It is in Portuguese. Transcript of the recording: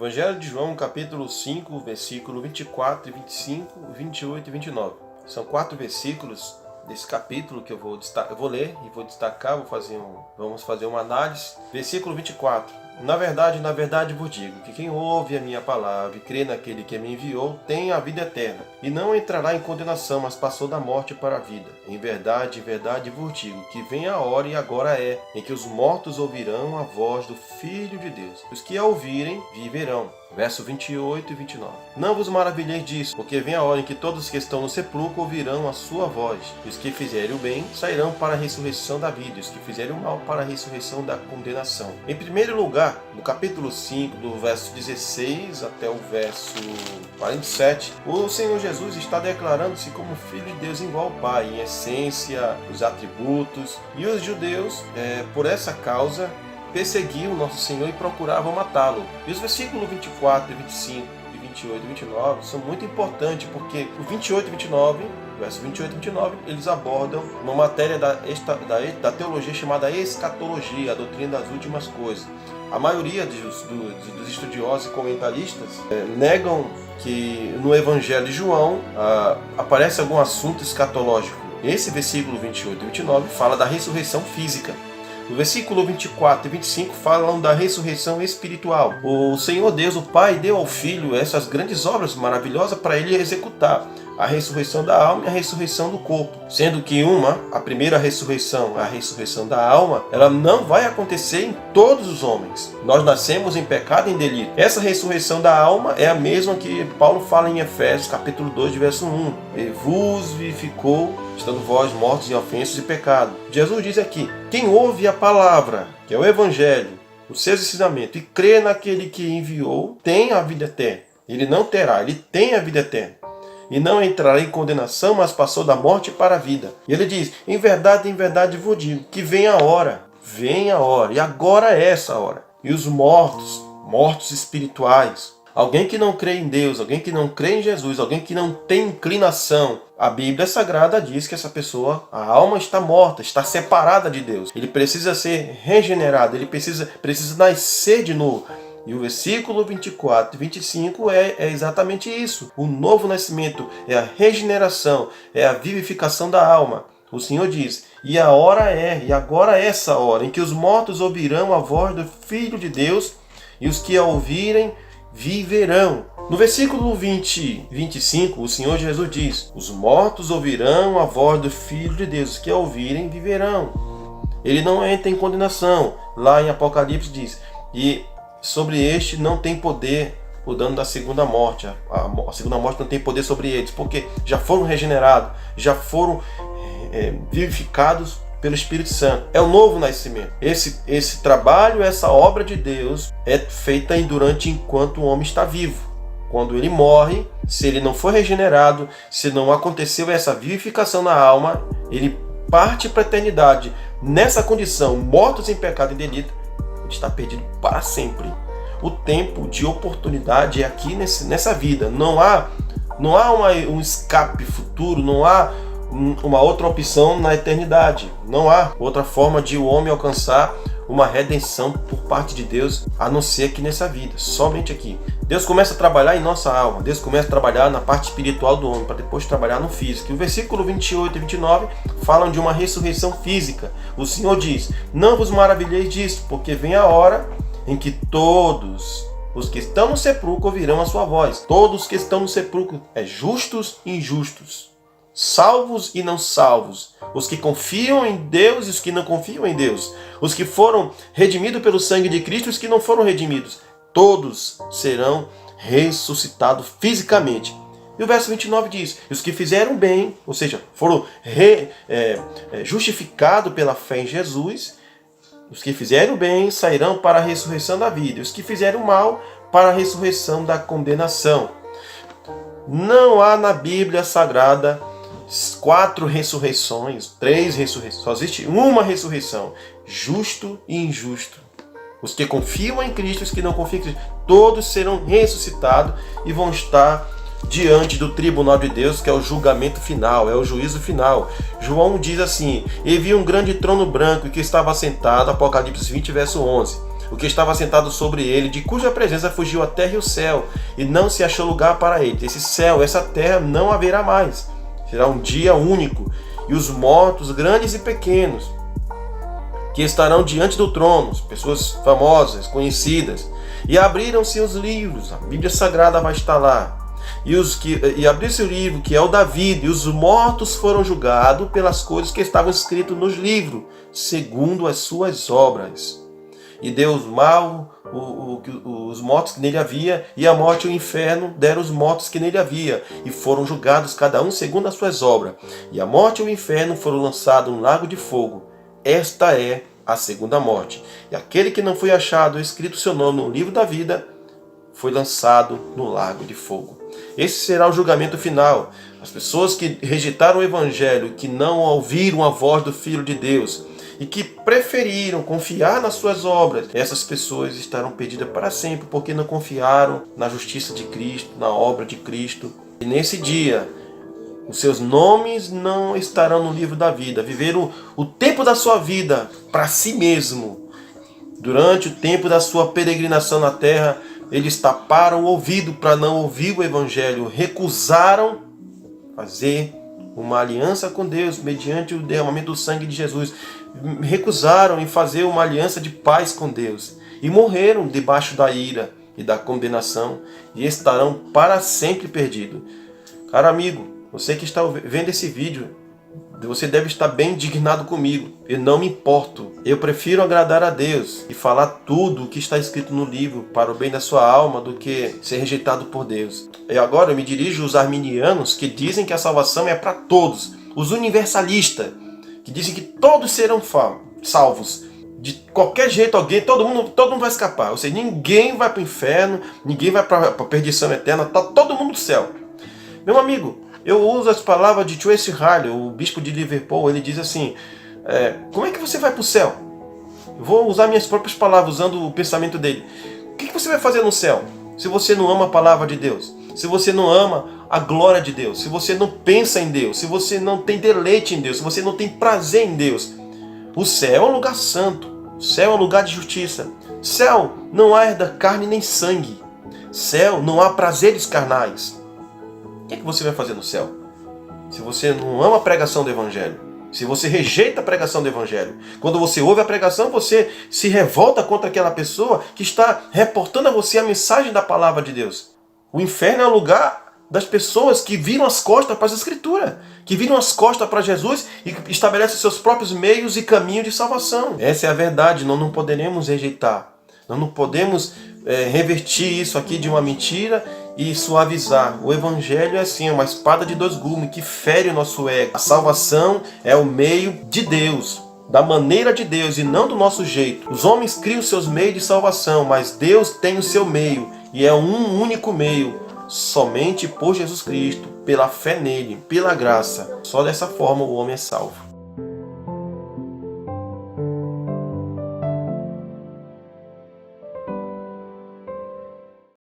Evangelho de João, capítulo 5, versículo 24 e 25, 28 e 29. São 4 versículos desse capítulo que eu vou ler e vou destacar, vamos fazer uma análise. Versículo 24. Na verdade vos digo que quem ouve a minha palavra e crê naquele que me enviou tem a vida eterna, e não entrará em condenação, mas passou da morte para a vida. Em verdade vos digo que vem a hora, e agora é, em que os mortos ouvirão a voz do Filho de Deus. Os que a ouvirem viverão. Verso 28 e 29. Não vos maravilheis disso, porque vem a hora em que todos os que estão no sepulcro ouvirão a sua voz. E os que fizerem o bem sairão para a ressurreição da vida, e os que fizerem o mal para a ressurreição da condenação. Em primeiro lugar, no capítulo 5, do verso 16 até o verso 47, o Senhor Jesus está declarando-se como Filho de Deus igual ao Pai, em essência, os atributos. E os judeus, por essa causa, perseguiam nosso Senhor e procuravam matá-lo. E os versículos 24, 25 e 28 e 29 são muito importantes, porque o 28 e 29, verso 28 e 29, eles abordam uma matéria da teologia chamada escatologia, a doutrina das últimas coisas. A maioria dos estudiosos e comentaristas negam que no Evangelho de João aparece algum assunto escatológico. Esse versículo 28 e 29 fala da ressurreição física. O versículo 24 e 25 falam da ressurreição espiritual. O Senhor Deus, o Pai, deu ao Filho essas grandes obras maravilhosas para ele executar. A ressurreição da alma e a ressurreição do corpo. Sendo que a primeira ressurreição, a ressurreição da alma, ela não vai acontecer em todos os homens. Nós nascemos em pecado e em delito. Essa ressurreição da alma é a mesma que Paulo fala em Efésios, capítulo 2, verso 1. E vos vivificou, estando vós mortos em ofensas e pecado. Jesus diz aqui, quem ouve a palavra, que é o Evangelho, os seus ensinamentos, e crê naquele que enviou, tem a vida eterna. Ele não terá, ele tem a vida eterna. E não entrará em condenação, mas passou da morte para a vida. E ele diz, em verdade vos digo, que vem a hora, e agora é essa hora. E os mortos espirituais, alguém que não crê em Deus, alguém que não crê em Jesus, alguém que não tem inclinação, a Bíblia Sagrada diz que essa pessoa, a alma está morta, está separada de Deus. Ele precisa ser regenerado, ele precisa nascer de novo. E o versículo 24 e 25 é exatamente isso. O novo nascimento é a regeneração, é a vivificação da alma. O Senhor diz, e agora é essa hora, em que os mortos ouvirão a voz do Filho de Deus, e os que a ouvirem viverão. No versículo 25, o Senhor Jesus diz, os mortos ouvirão a voz do Filho de Deus, os que a ouvirem viverão. Ele não entra em condenação. Lá em Apocalipse diz, e sobre este não tem poder o dano da segunda morte. A segunda morte não tem poder sobre eles, porque já foram regenerados, já foram vivificados pelo Espírito Santo. É o novo nascimento. Esse trabalho, essa obra de Deus é feita enquanto o homem está vivo. Quando ele morre, se ele não for regenerado, se não aconteceu essa vivificação na alma, ele parte para a eternidade. Nessa condição, mortos em pecado e delito, está perdido para sempre. O tempo de oportunidade é aqui nessa vida. Não há um escape futuro, não há uma outra opção na eternidade. Não há outra forma de o homem alcançar uma redenção por parte de Deus, a não ser aqui nessa vida, somente aqui. Deus começa a trabalhar em nossa alma, Deus começa a trabalhar na parte espiritual do homem, para depois trabalhar no físico. E o versículo 28 e 29 falam de uma ressurreição física. O Senhor diz, não vos maravilheis disso, porque vem a hora em que todos os que estão no sepulcro ouvirão a sua voz. Todos os que estão no sepulcro, justos e injustos, salvos e não salvos, os que confiam em Deus e os que não confiam em Deus, os que foram redimidos pelo sangue de Cristo e os que não foram redimidos, todos serão ressuscitados fisicamente. E o verso 29 diz, os que fizeram bem, ou seja, foram justificados pela fé em Jesus, os que fizeram bem sairão para a ressurreição da vida, e os que fizeram mal para a ressurreição da condenação. Não há na Bíblia Sagrada 4 ressurreições, 3 ressurreições. Só existe uma ressurreição, justo e injusto. Os que confiam em Cristo e os que não confiam em Cristo, todos serão ressuscitados e vão estar diante do tribunal de Deus, que é o julgamento final, é o juízo final. João diz assim, e vi um grande trono branco que estava assentado, Apocalipse 20, verso 11. o que estava sentado sobre ele, de cuja presença fugiu a terra e o céu, e não se achou lugar para ele. Esse céu, essa terra não haverá mais. Será um dia único, e os mortos, grandes e pequenos, que estarão diante do trono, pessoas famosas, conhecidas, e abriram-se os livros, a Bíblia Sagrada vai estar lá, e abriu-se o livro, que é o da vida, e os mortos foram julgados pelas coisas que estavam escritas nos livros, segundo as suas obras. E deu os mal, os mortos que nele havia, e a morte e o inferno deram os mortos que nele havia, e foram julgados cada um segundo as suas obras. E a morte e o inferno foram lançados no lago de fogo. Esta é a segunda morte. E aquele que não foi achado escrito seu nome no livro da vida, foi lançado no lago de fogo. Esse será o julgamento final. As pessoas que rejeitaram o Evangelho, que não ouviram a voz do Filho de Deus, e que preferiram confiar nas suas obras, essas pessoas estarão perdidas para sempre, porque não confiaram na justiça de Cristo, na obra de Cristo. E nesse dia, os seus nomes não estarão no livro da vida. Viveram o tempo da sua vida para si mesmo. Durante o tempo da sua peregrinação na terra, eles taparam o ouvido para não ouvir o Evangelho, recusaram fazer uma aliança com Deus mediante o derramamento do sangue de Jesus. Recusaram em fazer uma aliança de paz com Deus e morreram debaixo da ira e da condenação e estarão para sempre perdidos. Caro amigo, você que está vendo esse vídeo, você deve estar bem indignado comigo. Eu não me importo. Eu prefiro agradar a Deus e falar tudo o que está escrito no livro para o bem da sua alma do que ser rejeitado por Deus. E agora eu me dirijo aos arminianos que dizem que a salvação é para todos. Os universalistas que dizem que todos serão salvos. De qualquer jeito, todo mundo vai escapar. Ou seja, ninguém vai para o inferno, ninguém vai para a perdição eterna, está todo mundo no céu. Meu amigo, eu uso as palavras de Tracy Harley, o bispo de Liverpool. Ele diz assim, como é que você vai para o céu? Eu vou usar minhas próprias palavras, usando o pensamento dele. O que você vai fazer no céu se você não ama a palavra de Deus? Se você não ama a glória de Deus? Se você não pensa em Deus? Se você não tem deleite em Deus? Se você não tem prazer em Deus? O céu é um lugar santo. O céu é um lugar de justiça. Céu não há da carne nem sangue. Céu não há prazeres carnais. O que você vai fazer no céu? Se você não ama a pregação do Evangelho, se você rejeita a pregação do Evangelho, quando você ouve a pregação, você se revolta contra aquela pessoa que está reportando a você a mensagem da palavra de Deus. O inferno é o lugar das pessoas que viram as costas para as Escrituras, que viram as costas para Jesus e estabelecem seus próprios meios e caminhos de salvação. Essa é a verdade, nós não poderemos rejeitar. Nós não podemos revertir isso aqui de uma mentira e suavizar. O Evangelho é assim, é uma espada de dois gumes que fere o nosso ego. A salvação é o meio de Deus, da maneira de Deus e não do nosso jeito. Os homens criam seus meios de salvação, mas Deus tem o seu meio e é um único meio, somente por Jesus Cristo, pela fé nele, pela graça. Só dessa forma o homem é salvo.